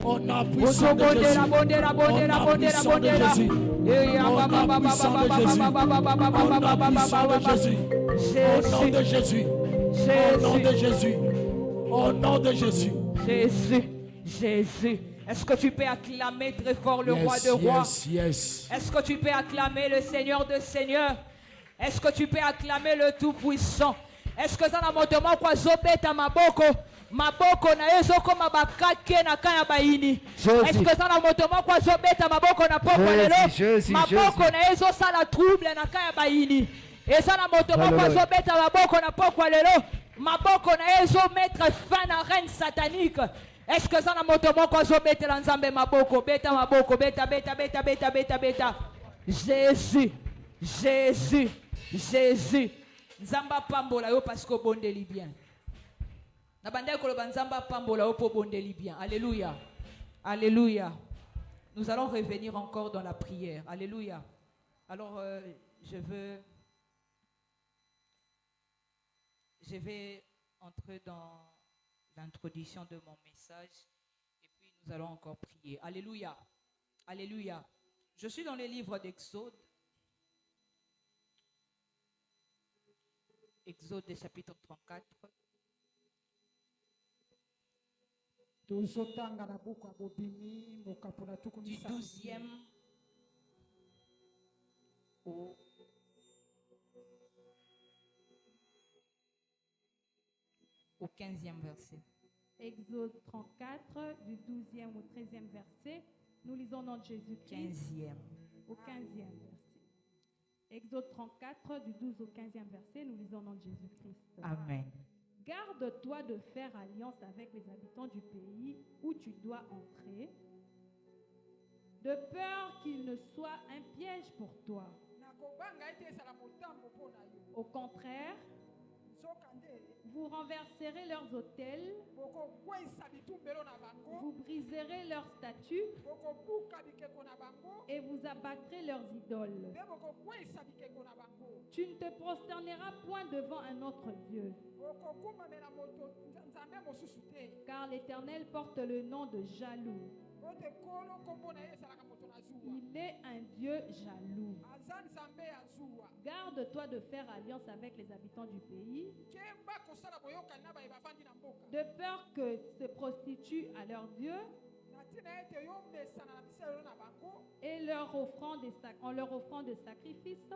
Au nom puissant de Jésus. Au nom puissant de Jésus. Au nom puissant de Jésus. Au nom puissant de Jésus. Au nom de Jésus. Au nom de Jésus. Au nom de Jésus. Jésus. Jésus. Est-ce que tu peux acclamer très fort le roi de rois? Est-ce que tu peux acclamer le Seigneur de seigneurs? Est-ce que tu peux acclamer le Tout-Puissant? Est-ce que ça n'a pas quoi zobeta maboko? Maboko na ezoko mabakake na kaya baini. Est-ce que ça n'a pas quoi zobeta maboko na poko lelo? Maboko na ezo sala trouble na kaya baini. Et ça n'a pas quoi zobeta maboko na poko lelo? Maboko na ezo mettre fin à reine satanique. Est-ce que ça n'a pas quoi zobeta l'ensemble maboko? Beta maboko, beta beta beta beta beta beta. Jésus, Jésus, Jésus. Nzamba pambola yo parce que bondeli bien. Na bande ko loba nzamba pambola yo po bondeli bien. Alléluia. Alléluia. Nous allons revenir encore dans la prière. Alléluia. Alors je vais entrer dans l'introduction de mon message et puis nous allons encore prier. Alléluia. Alléluia. Je suis dans les livres d'Exode. Exode chapitre 34. Du 12e au 15e verset. Exode 34, du 12e au 13e verset. Nous lisons dans Jésus-Christ. 15e. Au 15e verset. Exode 34, du 12 au 15e verset, nous lisons dans Jésus-Christ. Amen. Garde-toi de faire alliance avec les habitants du pays où tu dois entrer, de peur qu'il ne soit un piège pour toi. Au contraire, vous renverserez leurs autels, vous briserez leurs statues et vous abattrez leurs idoles. Tu ne te prosterneras point devant un autre Dieu, car l'Éternel porte le nom de jaloux. Il est un Dieu jaloux. Garde-toi de faire alliance avec les habitants du pays, de peur que se prostituent à leur Dieu et en leur offrant des sacrifices,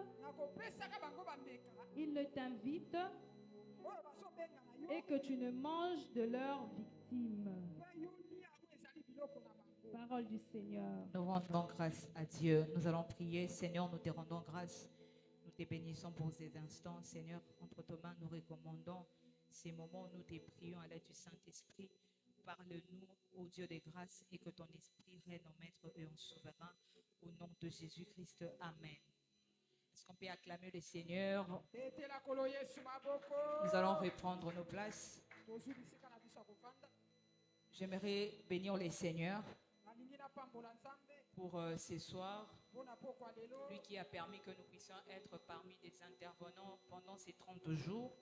ils ne t'invitent et que tu ne manges de leurs victimes. Parole du Seigneur. Nous rendons grâce à Dieu. Nous allons prier. Seigneur, nous te rendons grâce. Nous te bénissons pour ces instants. Seigneur, entre tes mains, nous recommandons ces moments où nous te prions à l'aide du Saint-Esprit. Parle-nous, ô Dieu de grâce, et que ton esprit règne en maître et en souverain. Au nom de Jésus-Christ. Amen. Est-ce qu'on peut acclamer le Seigneur? Nous allons reprendre nos places. J'aimerais bénir le Seigneur pour ce soir, lui qui a permis que nous puissions être parmi des intervenants pendant ces 30 jours.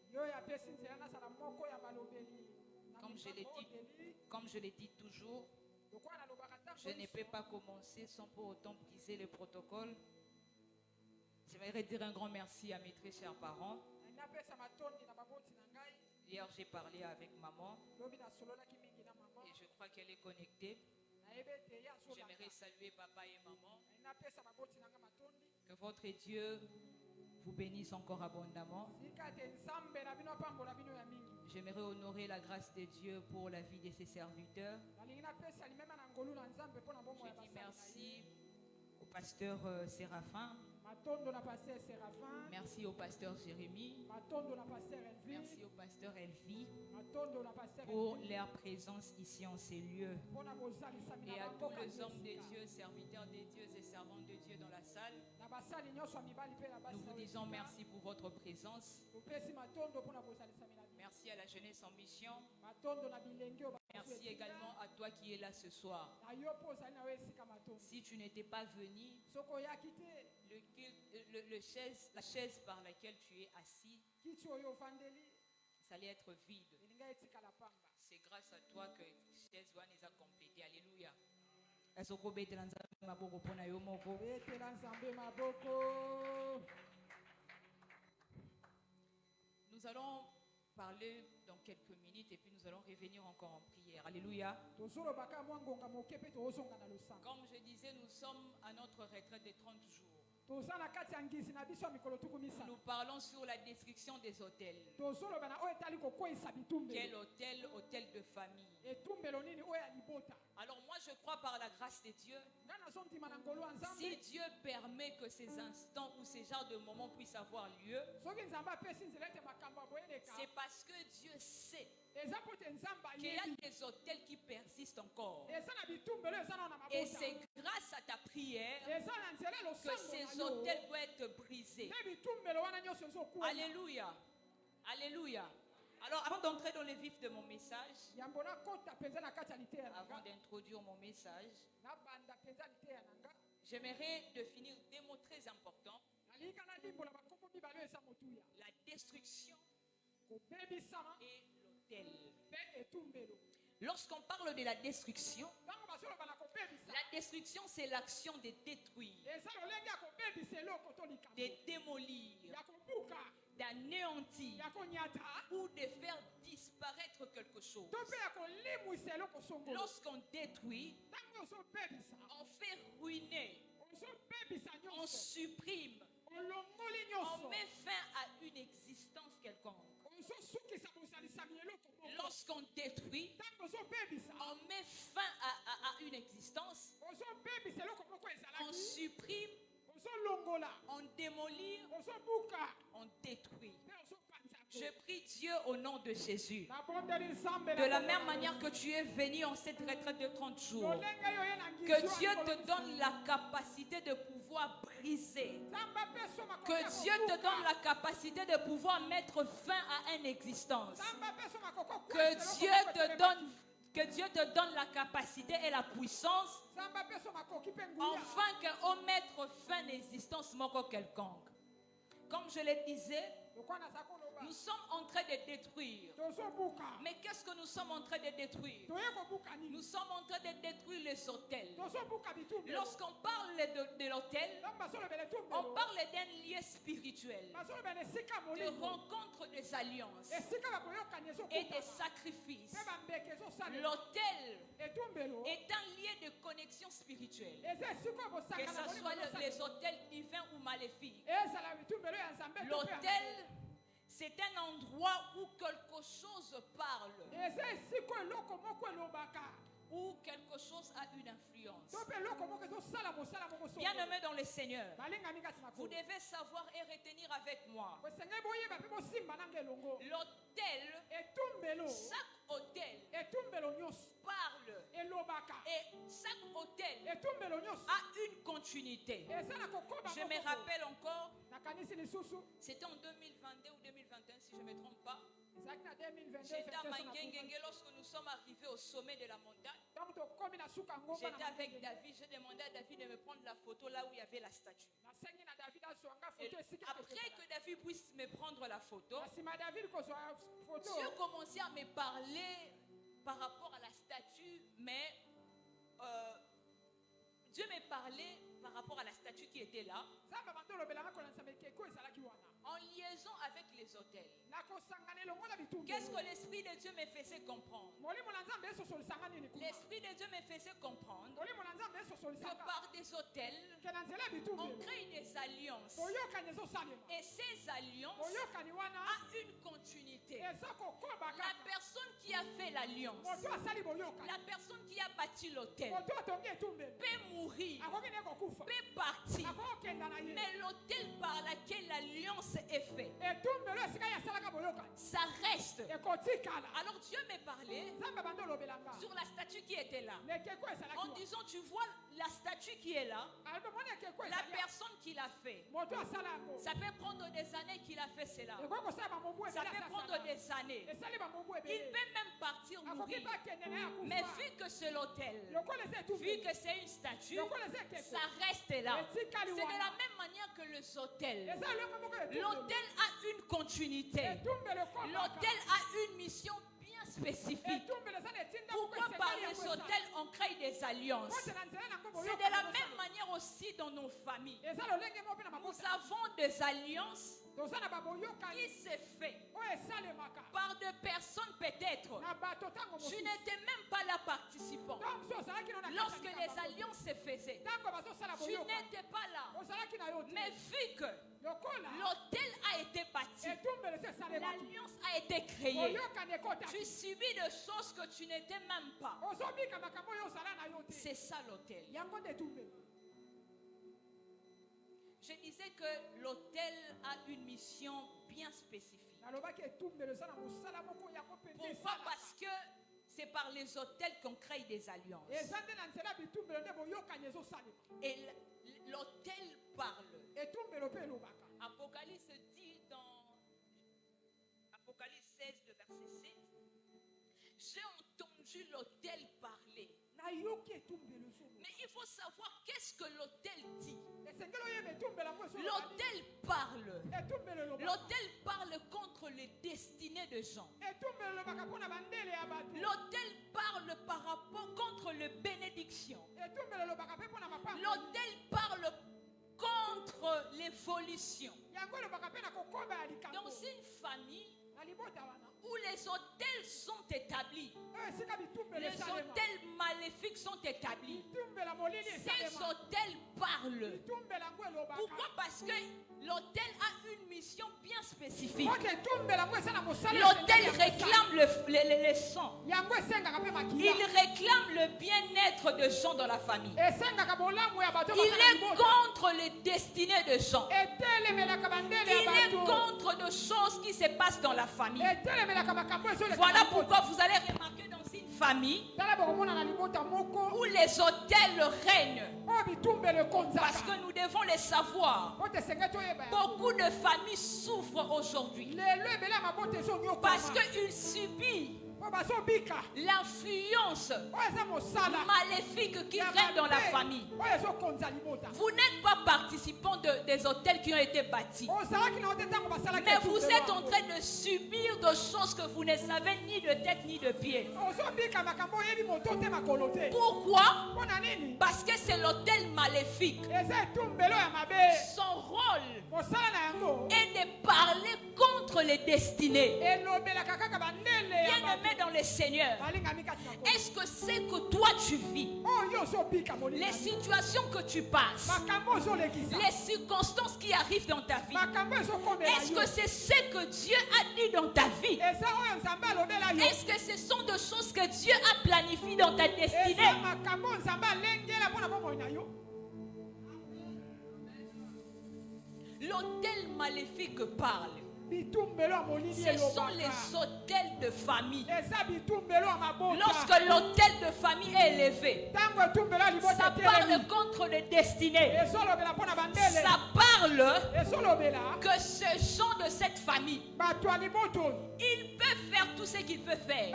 Comme je l'ai dit toujours, je ne peux pas commencer sans pour autant briser le protocole. J'aimerais dire un grand merci à mes très chers parents. Hier, j'ai parlé avec maman et je crois qu'elle est connectée. J'aimerais saluer papa et maman. Que votre Dieu vous bénisse encore abondamment. J'aimerais honorer la grâce de Dieu pour la vie de ses serviteurs. Je dis merci au pasteur Séraphin. Merci au pasteur Jérémie. Merci au pasteur Elvie pour leur présence ici en ces lieux. Et à tous les hommes de Dieu, serviteurs de Dieu et servants de Dieu dans la salle, nous vous disons merci pour votre présence. Merci à la jeunesse en mission. Merci également à toi qui es là ce soir. Si tu n'étais pas venu, la chaise par laquelle tu es assis, ça allait être vide. C'est grâce à toi que chaise one est complétée. Alléluia. Est-ce que vous êtes dans un maboko pour na yo moko? Nous allons parler dans quelques minutes et puis nous allons revenir encore en prière. Alléluia. Comme je disais, nous sommes à notre retraite de 30 jours. Nous parlons sur la destruction des hôtels. Quel hôtel? Hôtel de famille. Alors moi je crois par la grâce de Dieu, si Dieu permet que ces instants ou ces genres de moments puissent avoir lieu, c'est parce que Dieu sait qu'il y a des hôtels qui persistent encore. Et c'est grâce à ta prière que ces hôtels doivent être brisés. Alléluia. Alléluia. Alors, avant d'entrer dans les vifs de mon message, avant d'introduire mon message, j'aimerais définir des mots très importants. La destruction et l'autel. Lorsqu'on parle de la destruction c'est l'action de détruire, de démolir, d'anéantir ou de faire disparaître quelque chose. Lorsqu'on détruit, on fait ruiner, on supprime, on met fin à une existence quelconque. Lorsqu'on détruit, on met fin à une existence, on supprime, on démolit, on détruit. Je prie Dieu au nom de Jésus, de la même manière que tu es venu en cette retraite de 30 jours, que Dieu te donne la capacité de pouvoir briser, que Dieu te donne la capacité de pouvoir mettre fin à une existence, que Dieu te donne la capacité et la puissance, afin qu'on mette fin à l'existence quelconque. Comme je le disais, nous sommes en train de détruire. Mais qu'est-ce que nous sommes en train de détruire? Nous sommes en train de détruire les hôtels. Lorsqu'on parle de l'hôtel, on parle d'un lien spirituel, de rencontre des alliances et des sacrifices. L'hôtel est un lien de connexion spirituelle, que ce soit les hôtels divins ou maléfiques. L'hôtel, c'est un endroit où quelque chose parle, où quelque chose a une influence. Bien-aimés dans le Seigneur, vous devez savoir et retenir avec moi, l'hôtel, chaque hôtel parle, et chaque hôtel a une continuité. Je me rappelle encore, c'était en 2022 ou 2021 si je ne me trompe pas. J'étais à Mangengenge lorsque nous sommes arrivés au sommet de la montagne. J'étais avec David, j'ai demandé à David de me prendre la photo là où il y avait la statue. Et après que David puisse me prendre la photo, Dieu commençait à me parler par rapport à la statue, mais Dieu me parlait par rapport à la statue qui était là, en liaison avec les hôtels. Qu'est-ce que l'Esprit de Dieu me faisait comprendre? L'Esprit de Dieu me faisait comprendre que par des hôtels, on crée des alliances. Et ces alliances ont une continuité. La personne qui a fait l'alliance, la personne qui a bâti l'hôtel, peut mourir, peut partir, mais l'hôtel par lequel l'alliance est faite, ça reste. Alors Dieu me parlait sur la statue qui était là, en disant, tu vois la statue qui est là, la personne qui l'a fait, ça peut prendre des années qu'il a fait cela, ça peut prendre des années, il peut même partir mourir, mais vu que c'est l'hôtel, vu que c'est une statue, ça reste là. C'est de la même manière que les hôtels. L'hôtel a une continuité. L'hôtel a une mission bien spécifiques. Pourquoi par les hôtels on crée des alliances? C'est de la même manière aussi dans nos familles. Nous avons des alliances qui se fait par des personnes peut-être. Tu n'étais même pas là participant. Lorsque les alliances se faisaient, tu n'étais pas là. Mais vu que l'hôtel a été bâti, l'alliance a été créée, tu subis des choses que tu n'étais même pas. C'est ça l'hôtel. Je disais que l'hôtel a une mission bien spécifique. Pourquoi? Parce que c'est par les hôtels qu'on crée des alliances. Et l'hôtel parle. Apocalypse dit dans Apocalypse 16, le verset 7, j'ai entendu l'autel parler. Mais il faut savoir qu'est-ce que l'autel dit. L'autel parle. L'autel parle contre les destinées de gens. L'autel parle par rapport contre les bénédictions. L'autel parle contre l'évolution. Dans une famille où les hôtels sont établis, les hôtels maléfiques sont établis, ces hôtels parlent. Pourquoi? Parce que l'hôtel a une mission bien spécifique. L'hôtel réclame les sons. Il réclame le bien-être de gens dans la famille. Il est contre les destinées de gens. Il est contre de choses qui se passent dans la famille. Voilà pourquoi vous allez remarquer dans une famille où les hôtels règnent. Parce que nous devons les savoir. Beaucoup de familles souffrent aujourd'hui parce qu'ils subissent l'influence maléfique qui règne dans la famille. Vous n'êtes pas participant des hôtels qui ont été bâtis, mais vous êtes en train de subir des choses que vous ne savez ni de tête ni de pied. Pourquoi? Parce que c'est l'hôtel maléfique. Son rôle est de parler contre les destinées. Bien-aimé dans le Seigneur, est-ce que c'est que toi tu vis, les situations que tu passes, les circonstances qui arrivent dans ta vie, est-ce que c'est ce que Dieu a dit dans ta vie? Est-ce que ce sont des choses que Dieu a planifiées dans ta destinée? L'hôtel maléfique parle. Ce sont les hôtels de famille. Lorsque l'hôtel de famille est élevé, ça parle contre les destinées. Ça parle que ce gens de cette famille, ils peuvent faire tout ce qu'ils peuvent faire.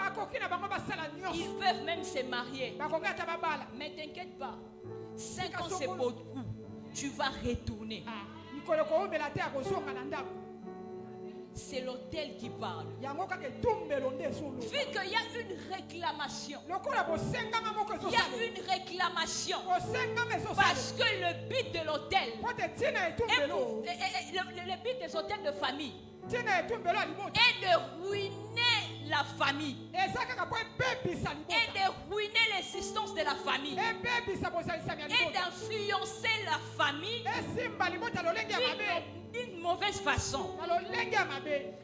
Ils peuvent même se marier. Mais t'inquiète pas, 5 ans c'est beaucoup. Tu vas retourner. C'est l'hôtel qui parle. Vu qu'il y a une réclamation. Il y a une réclamation. Parce que le but de l'hôtel, le but des hôtels de famille est de ruiner la famille. Et de ruiner l'existence de la famille. Et d'influencer la famille d'une mauvaise façon.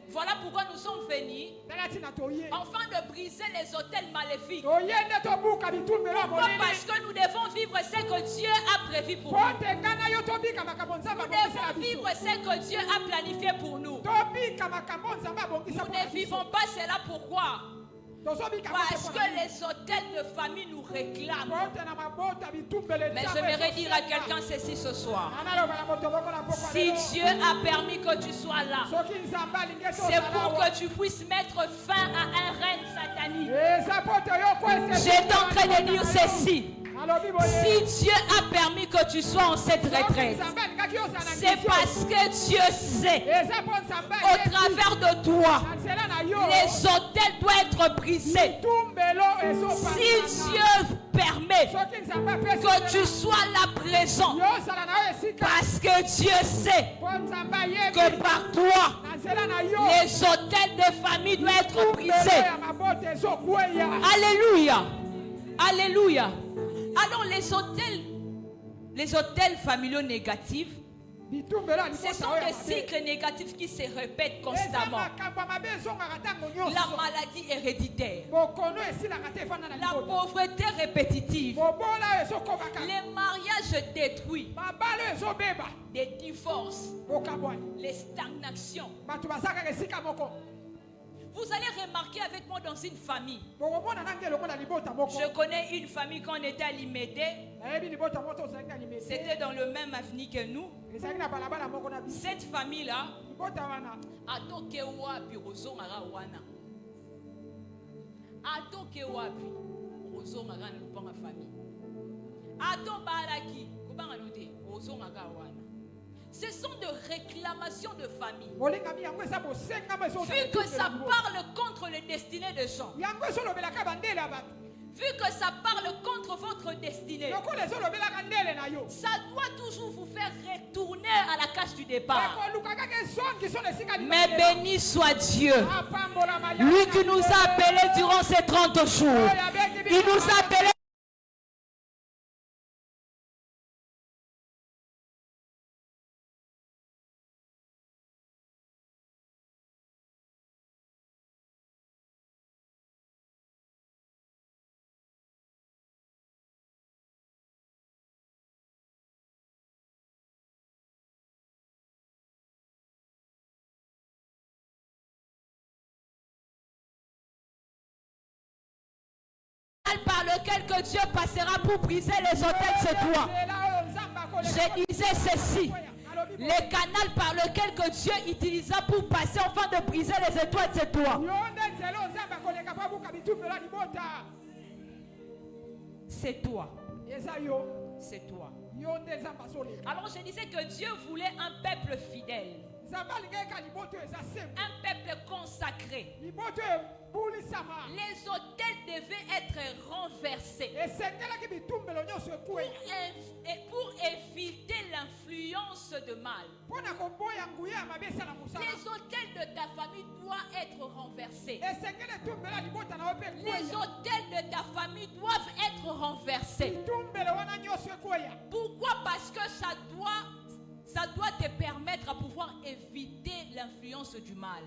Voilà pourquoi nous sommes venus afin de briser les hôtels maléfiques. Pourquoi? Parce que nous devons vivre ce que Dieu a prévu pour nous. Nous devons vivre ce que Dieu a planifié pour nous. Nous ne vivons pas cela. Pourquoi? Parce que les hôtels de famille nous réclament. Mais j'aimerais dire à quelqu'un ceci ce soir. Si Dieu a permis que tu sois là, c'est pour que tu puisses mettre fin à un règne satanique. J'étais en train de dire ceci. Si Dieu a permis que tu sois en cette retraite, c'est parce que Dieu sait, au travers de toi, les hôtels doivent être brisés. Si Dieu permet que tu sois là présent, parce que Dieu sait que par toi, les hôtels de famille doivent être brisés. Alléluia. Alléluia. Alors les hôtels familiaux négatifs, ce sont des cycles négatifs qui se répètent constamment. La maladie héréditaire, la pauvreté répétitive, les mariages détruits, des divorces, les stagnations. Vous allez remarquer avec moi dans une famille. Je connais une famille quand on était à Limédé. C'était dans le même avenue que nous. Cette famille-là, ce sont de réclamations de famille. Vu que ça parle contre les destinées de gens. Vu que ça parle contre votre destinée. Ça doit toujours vous faire retourner à la case du départ. Mais béni soit Dieu. Lui qui nous a appelés durant ces 30 jours. Il nous a appelés. Par lequel que Dieu passera pour briser les hôtels, c'est toi. Je disais ceci. Le canal par lequel que Dieu utilisera pour passer afin de briser les étoiles, c'est toi. C'est toi. C'est toi. Alors je disais que Dieu voulait un peuple fidèle. Un peuple consacré. Les hôtels devaient être renversés pour éviter l'influence de mal. Les hôtels de ta famille doivent être renversés. Les hôtels de ta famille doivent être renversés. Pourquoi? Parce que ça doit te permettre à pouvoir éviter l'influence du mal.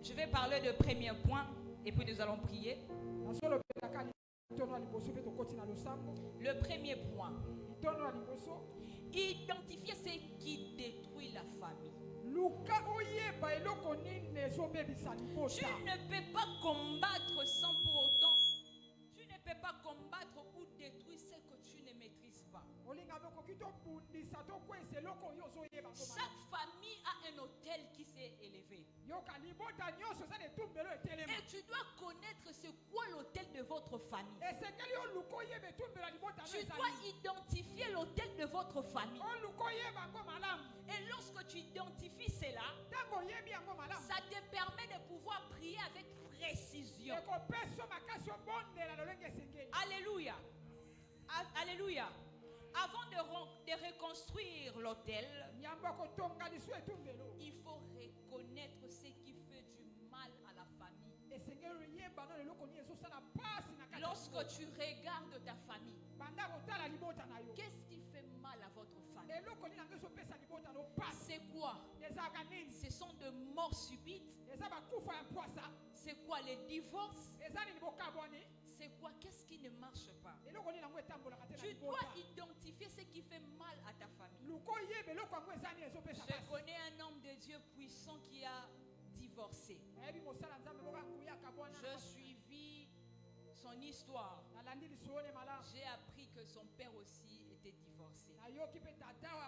Je vais parler de premier point et puis nous allons prier. Le premier point. Identifier ce qui détruit la famille. Tu ne peux pas combattre sans pour autant. Tu ne peux pas combattre ou détruire ce que tu ne maîtrises pas. Chaque famille a un hôtel qui s'est élevé. Et tu dois connaître c'est quoi l'hôtel de votre famille. Tu dois identifier l'hôtel de votre famille. Et lorsque tu identifies cela, ça te permet de pouvoir prier avec précision. Alléluia. Alléluia. Avant de reconstruire l'hôtel, il faut reconnaître ce qui fait du mal à la famille. Lorsque tu regardes ta famille, qu'est-ce qui fait mal à votre famille? C'est quoi? Ce sont de morts subites. C'est quoi les divorces? C'est quoi? Qu'est-ce qui ne marche pas? Tu dois identifier ce qui fait mal à ta famille. Je connais un homme de Dieu puissant qui a divorcé. Je suivis son histoire. J'ai appris que son père aussi était divorcé.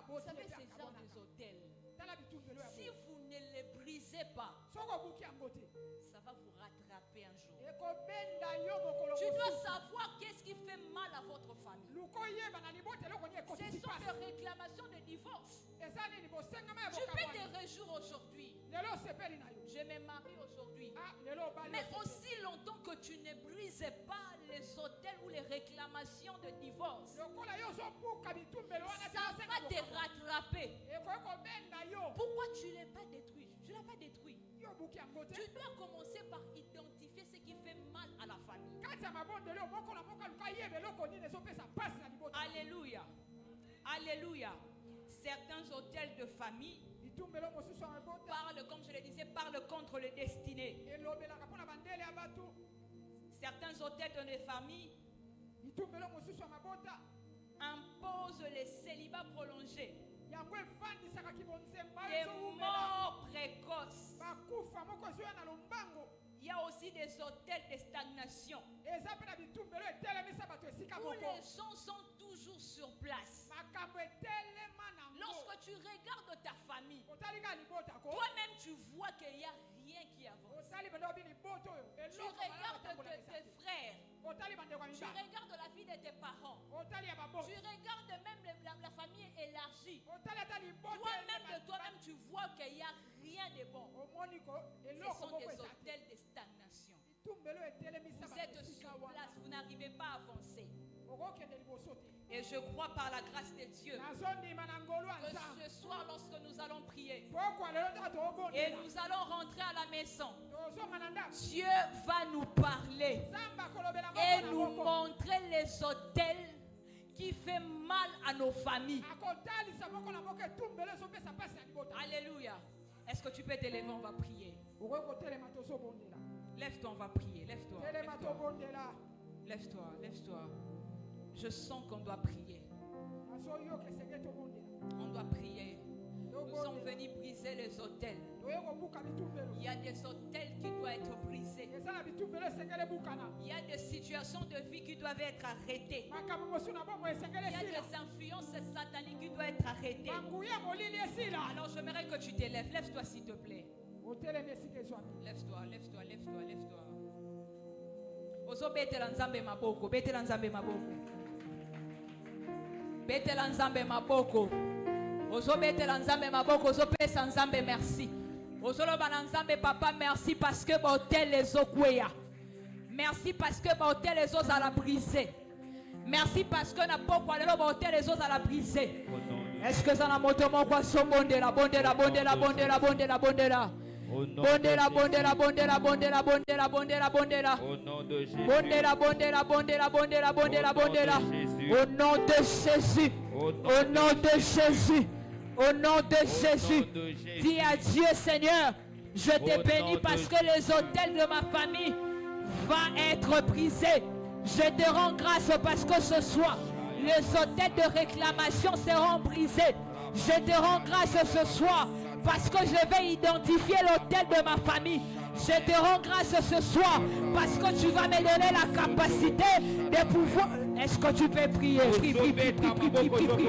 Vous savez ces genres d'hôtels, si vous ne les brisez pas, ça va vous rattraper. rattraper un jour. Tu dois savoir qu'est-ce qui fait mal à votre famille. Ce sont des réclamations de divorce. Tu peux te réjouir aujourd'hui. Je me marie aujourd'hui. Mais aussi longtemps que tu ne brises pas les hôtels ou les réclamations de divorce, ça va te rattraper. Pourquoi tu ne l'as pas détruit? Je ne l'ai pas détruit. Tu dois commencer par identifier ce qui fait mal à la famille. Alléluia. Alléluia. Certains hôtels de famille parlent, comme je le disais, parlent contre les destinées. Certains hôtels de famille imposent les célibats prolongés, des morts précoces. Il y a aussi des hôtels de stagnation où les gens sont toujours sur place. Lorsque tu regardes ta famille, toi-même tu vois qu'il n'y a rien qui avance. Tu regardes tes frères, tu regardes la vie de tes parents, tu regardes même la famille élargie. Toi-même de toi-même tu vois qu'il n'y a rien de bon. Ce sont des hôtels de stagnation. Vous êtes sur place, vous n'arrivez pas à avancer. Et je crois par la grâce de Dieu que ce soir, lorsque nous allons prier et nous allons rentrer à la maison, Dieu va nous parler et nous montrer les hôtels qui font mal à nos familles. Alléluia. Est-ce que tu peux te lever? On va prier. Lève-toi, on va prier. Lève-toi. Lève-toi, lève-toi. Je sens qu'on doit prier. On doit prier. Nous sommes venus briser les hôtels. Il y a des hôtels qui doivent être brisés. Il y a des situations de vie qui doivent être arrêtées. Il y a des influences sataniques qui doivent être arrêtées. Alors j'aimerais que tu te lèves. Lève-toi s'il te plaît. Lève-toi, lève-toi, lève-toi, lève-toi. Ozo betela nzambe maboko, betela nzambe maboko. Betela nzambe maboko. Ozo betela nzambe maboko, ozo pesa nzambe merci. Ozo loba na nzambe papa merci parce que botel les okweya. Merci parce que botel les os à la briser. Merci parce que na pokwa lelo botel les os à la briser. Est-ce que ça na moto moko sombondela bondela bondela bondela bondela bondela. Bondela, bondela, bondela, bondela, bondela, bondela, bondela. Au nom de Jésus. Bondela, bondela, bondela, bondela, bondela, bondela. Au nom de Jésus. Au nom de Jésus. Au nom de Jésus. Dis à Dieu, Seigneur, je te bénis parce que les hôtels de ma famille vont être brisés. Je te rends grâce parce que ce soir, les hôtels de réclamation seront brisés. Je te rends grâce ce soir parce que je vais identifier l'hôtel de ma famille. Je te rends grâce ce soir parce que tu vas me donner la capacité de pouvoir. Est-ce que tu peux prier? Prie, prie, prie, prie, prie, prie, prie, prie.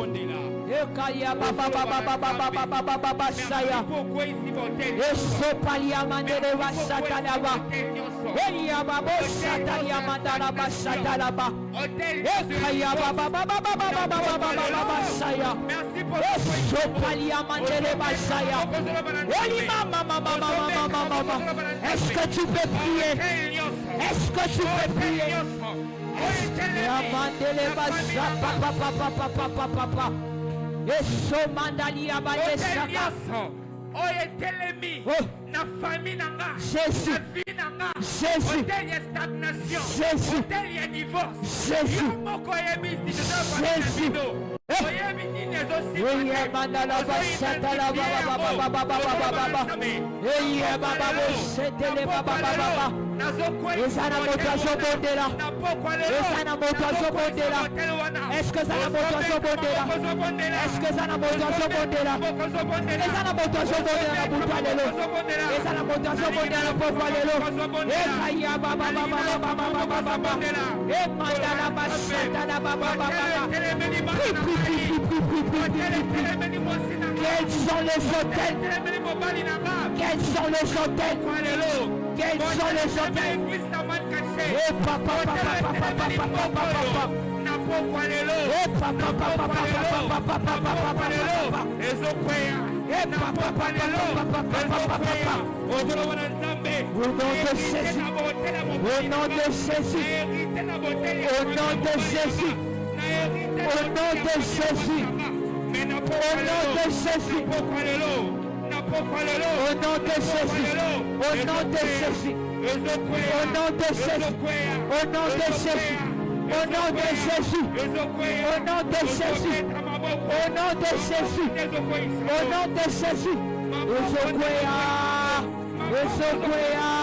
Est-ce que tu peux prier? Est-ce que tu peux prier? Jésus, Jésus, Jésus, Jésus, Jésus. Est-ce que ça n'a pas est-ce que ça n'a pas quels sont les hôtels? Quels sont les hôtels? Quels sont les hôtels? Et papa, au nom de Jésus, au nom de Jésus, au nom de Jésus, au nom de Jésus, au nom de Jésus, au nom de Jésus, au nom de Jésus, au nom de Jésus, au nom de Jésus, au nom de Jésus, au nom de Jésus, au nom de Jésus, Ezokwea, Ezokwea,